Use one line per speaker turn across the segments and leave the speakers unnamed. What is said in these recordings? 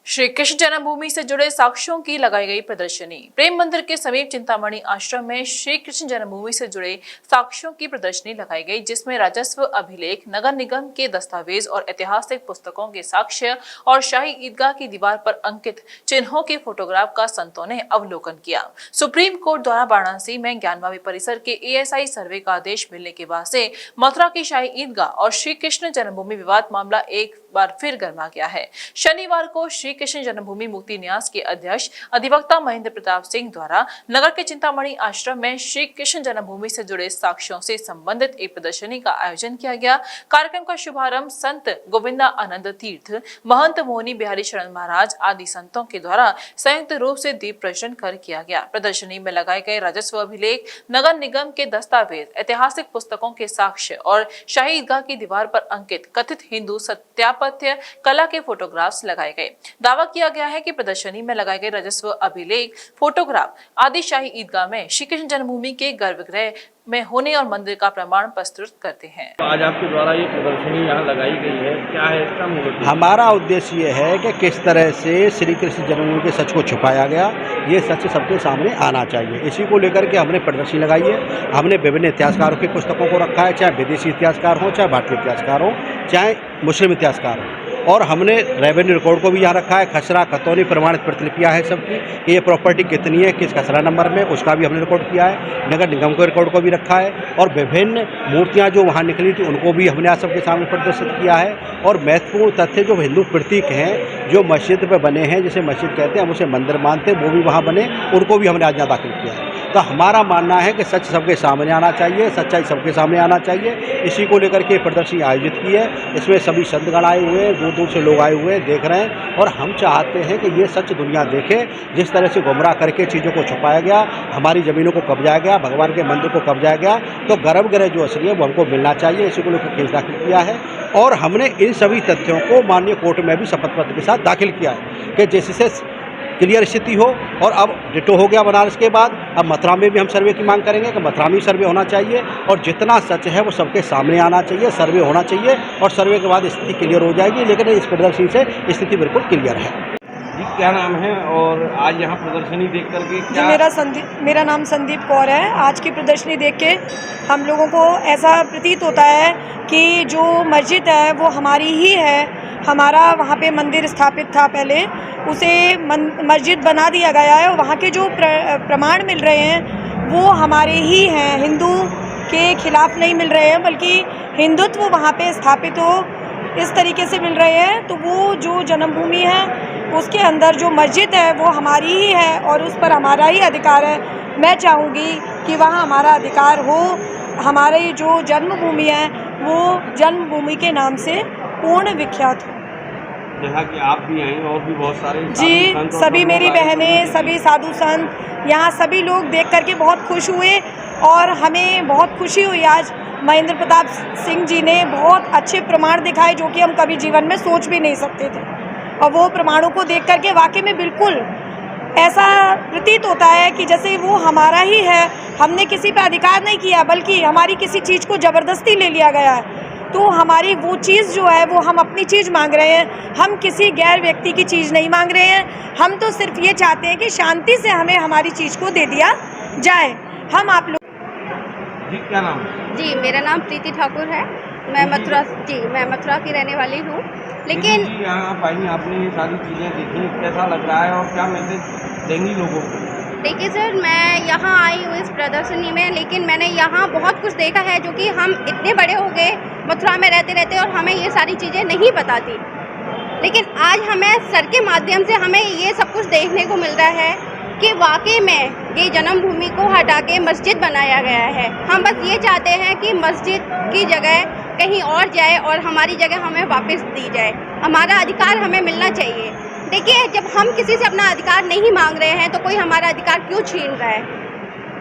श्री कृष्ण जन्मभूमि से जुड़े साक्ष्यों की लगाई गई प्रदर्शनी। प्रेम मंदिर के समीप चिंतामणि आश्रम में श्री कृष्ण जन्मभूमि से जुड़े साक्ष्यों की प्रदर्शनी लगाई गई, जिसमें राजस्व अभिलेख, नगर निगम के दस्तावेज और ऐतिहासिक पुस्तकों के साक्ष्य और शाही ईदगाह की दीवार पर अंकित चिन्हों के फोटोग्राफ का संतों ने अवलोकन किया। सुप्रीम कोर्ट द्वारा वाराणसी में ज्ञानवापी परिसर के ASI सर्वे का आदेश मिलने के बाद से मथुरा की शाही ईदगाह और श्री कृष्ण जन्मभूमि विवाद मामला एक बार फिर गर्मा गया है। शनिवार को श्री कृष्ण जन्मभूमि मुक्ति न्यास के अध्यक्ष अधिवक्ता महेंद्र प्रताप सिंह द्वारा नगर के चिंतामणि आश्रम में श्री कृष्ण जन्मभूमि से जुड़े साक्ष्यों से संबंधित एक प्रदर्शनी का आयोजन किया गया। कार्यक्रम का शुभारंभ संत गोविंदा आनंद तीर्थ, महंत मोहनी बिहारी शरण महाराज आदि संतों के द्वारा संयुक्त रूप से दीप प्रज्वलन कर किया गया। प्रदर्शनी में लगाए गए राजस्व अभिलेख, नगर निगम के दस्तावेज, ऐतिहासिक पुस्तकों के साक्ष्य और शाही ईदगाह की दीवार पर अंकित कथित हिंदू सत्यापत्य कला के फोटोग्राफ्स लगाए गए। दावा किया गया है कि प्रदर्शनी में लगाए गए राजस्व अभिलेख, फोटोग्राफ आदि शाही ईदगाह में श्री कृष्ण जन्मभूमि के गर्भगृह में होने और मंदिर का प्रमाण प्रस्तुत करते हैं।
आज आपके द्वारा ये प्रदर्शनी यहाँ लगाई गई है, क्या है इसका मूल उद्देश्य?
हमारा उद्देश्य ये है कि किस तरह से श्री कृष्ण जन्मभूमि के सच को छुपाया गया, ये सच सबके सामने आना चाहिए। इसी को लेकर के हमने प्रदर्शनी लगाई है। हमने विभिन्न इतिहासकारों की पुस्तकों को रखा है, चाहे विदेशी इतिहासकार हो, चाहे भारतीय इतिहासकार हो, चाहे मुस्लिम इतिहासकार हो, और हमने रेवेन्यू रिकॉर्ड को भी यहाँ रखा है। खसरा खतौनी प्रमाणित प्रतिलिपियाँ है सबकी, ये प्रॉपर्टी कितनी है, किस खसरा नंबर में, उसका भी हमने रिकॉर्ड किया है। नगर निगम के रिकॉर्ड को भी रखा है, और विभिन्न मूर्तियाँ जो वहाँ निकली थी उनको भी हमने आज सबके सामने प्रदर्शित किया है। और महत्वपूर्ण तथ्य जो हिंदू प्रतीक हैं, जो मस्जिद पे बने हैं, जिसे मस्जिद कहते हैं, हम उसे मंदिर मानते हैं, वो भी वहाँ बने, उनको भी हमने आज यहाँ दाखिल किया है। तो हमारा मानना है कि सच सबके सामने आना चाहिए, सच्चाई सबके सामने आना चाहिए। इसी को लेकर के प्रदर्शनी आयोजित की है। इसमें सभी संतगण आए हुए हैं, दूर दूर से लोग आए हुए हैं, देख रहे हैं, और हम चाहते हैं कि ये सच दुनिया देखे। जिस तरह से गुमराह करके चीज़ों को छुपाया गया, हमारी ज़मीनों को कब्जाया गया, भगवान के मंदिर को कब्जाया गया, तो गर्भगृह जो असली है वो हमको मिलना चाहिए। इसी को लेकर केस दाखिल किया है, और हमने इन सभी तथ्यों को माननीय कोर्ट में भी शपथ पत्र के साथ दाखिल किया है कि जिससे क्लियर स्थिति हो। और अब डिटो हो गया बनारस के बाद, अब मथुरा में भी हम सर्वे की मांग करेंगे कि मथुरा में सर्वे होना चाहिए, और जितना सच है वो सबके सामने आना चाहिए, सर्वे होना चाहिए, और सर्वे के बाद स्थिति क्लियर हो जाएगी। लेकिन इस प्रदर्शनी से स्थिति बिल्कुल क्लियर है।
जी, क्या नाम है और आज यहाँ प्रदर्शनी देख करके क्या?
मेरा नाम संदीप कौर है। आज की प्रदर्शनी देख के हम लोगों को ऐसा प्रतीत होता है कि जो मस्जिद है वो हमारी ही है। हमारा वहाँ पे मंदिर स्थापित था पहले, उसे मस्जिद बना दिया गया है, और वहाँ के जो प्रमाण मिल रहे हैं वो हमारे ही हैं, हिंदू के खिलाफ नहीं मिल रहे हैं, बल्कि हिंदुत्व वहाँ पे स्थापित हो इस तरीके से मिल रहे हैं। तो वो जो जन्मभूमि है उसके अंदर जो मस्जिद है वो हमारी ही है, और उस पर हमारा ही अधिकार है। मैं चाहूँगी कि वहाँ हमारा अधिकार हो, हमारी जो जन्मभूमि है वो जन्मभूमि के नाम से पूर्ण विख्यात हो।
जैसा कि आप भी आई और भी बहुत सारे
जी, सभी मेरी बहनें, सभी साधु संत, यहाँ सभी लोग देख करके बहुत खुश हुए, और हमें बहुत खुशी हुई। आज महेंद्र प्रताप सिंह जी ने बहुत अच्छे प्रमाण दिखाए जो कि हम कभी जीवन में सोच भी नहीं सकते थे, और वो प्रमाणों को देख करके वाकई में बिल्कुल ऐसा प्रतीत होता है कि जैसे वो हमारा ही है। हमने किसी पे अधिकार नहीं किया, बल्कि हमारी किसी चीज़ को ज़बरदस्ती ले लिया गया है। तो हमारी वो चीज़ जो है वो हम अपनी चीज़ मांग रहे हैं, हम किसी गैर व्यक्ति की चीज़ नहीं मांग रहे हैं। हम तो सिर्फ ये चाहते हैं कि शांति से हमें हमारी चीज़ को दे दिया जाए। हम आप लोग
जी, क्या नाम है?
जी, मेरा नाम प्रीति ठाकुर है। मैं मथुरा की रहने वाली हूँ। लेकिन
जी, यहाँ आप आई, आपने ये सारी चीज़ें देखी, कैसा लग रहा है और क्या मैसेज देंगी लोगों को?
देखिए सर, मैं यहाँ आई हूँ इस प्रदर्शनी में, लेकिन मैंने यहाँ बहुत कुछ देखा है जो कि हम इतने बड़े हो गए मथुरा में रहते रहते, और हमें ये सारी चीज़ें नहीं पता थी। लेकिन आज हमें सर के माध्यम से हमें ये सब कुछ देखने को मिल रहा है कि वाकई में ये जन्मभूमि को हटा के मस्जिद बनाया गया है। हम बस ये चाहते हैं कि मस्जिद की जगह कहीं और जाए और हमारी जगह हमें वापस दी जाए। हमारा अधिकार हमें मिलना चाहिए। देखिए, जब हम किसी से अपना अधिकार नहीं मांग रहे हैं तो कोई हमारा अधिकार क्यों छीन रहा है?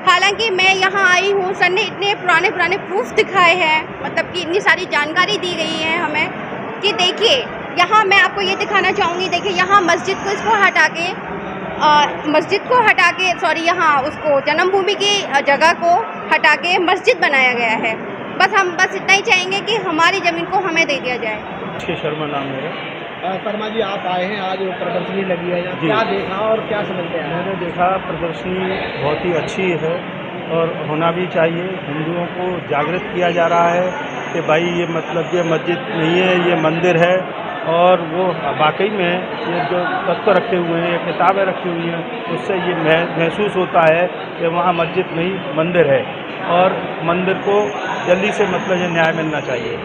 हालांकि मैं यहाँ आई हूँ, सर ने इतने पुराने प्रूफ दिखाए हैं, मतलब कि इतनी सारी जानकारी दी गई है हमें कि देखिए, यहाँ मैं आपको ये दिखाना चाहूँगी। देखिए, यहाँ मस्जिद को यहाँ उसको जन्मभूमि की जगह को हटा के मस्जिद बनाया गया है। हम बस इतना ही चाहेंगे कि हमारी ज़मीन को हमें दे दिया जाए।
शर्मा नाम है।
शर्मा जी, आप आए हैं, आज प्रदर्शनी लगी है यहाँ,
जी।
क्या देखा और क्या समझ में आया?
मैंने देखा प्रदर्शनी बहुत ही अच्छी है और होना भी चाहिए। हिंदुओं को जागृत किया जा रहा है कि भाई ये मतलब ये मस्जिद नहीं है, ये मंदिर है। और वो वाकई में ये जो तत्व रखे हुए हैं, ये किताबें रखी हुई हैं, उससे ये महसूस होता है कि वहाँ मस्जिद नहीं मंदिर है और मंदिर को जल्दी से मतलब ये न्याय मिलना चाहिए।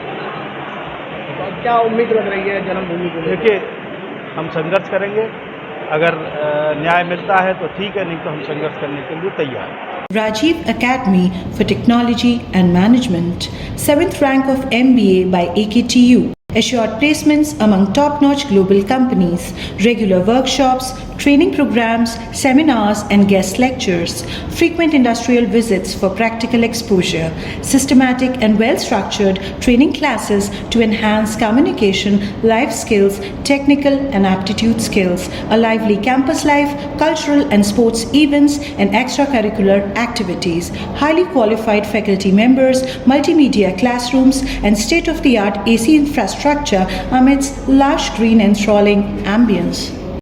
तो अब क्या उम्मीद रख रही है जन्मभूमि को लेकर?
देखिए, हम संघर्ष करेंगे, अगर न्याय मिलता है तो ठीक है, नहीं तो हम संघर्ष करने के लिए तैयार हैं।
Rajiv Academy for Technology and Management, 7th rank of MBA by AKTU. Assured placements among top-notch global companies, regular workshops, training programs, seminars and guest lectures, frequent industrial visits for practical exposure, systematic and well-structured training classes to enhance communication, life skills, technical and aptitude skills, a lively campus life, cultural and sports events and extracurricular activities, highly qualified faculty members, multimedia classrooms and state-of-the-art AC infrastructure amidst lush green and enthralling ambience.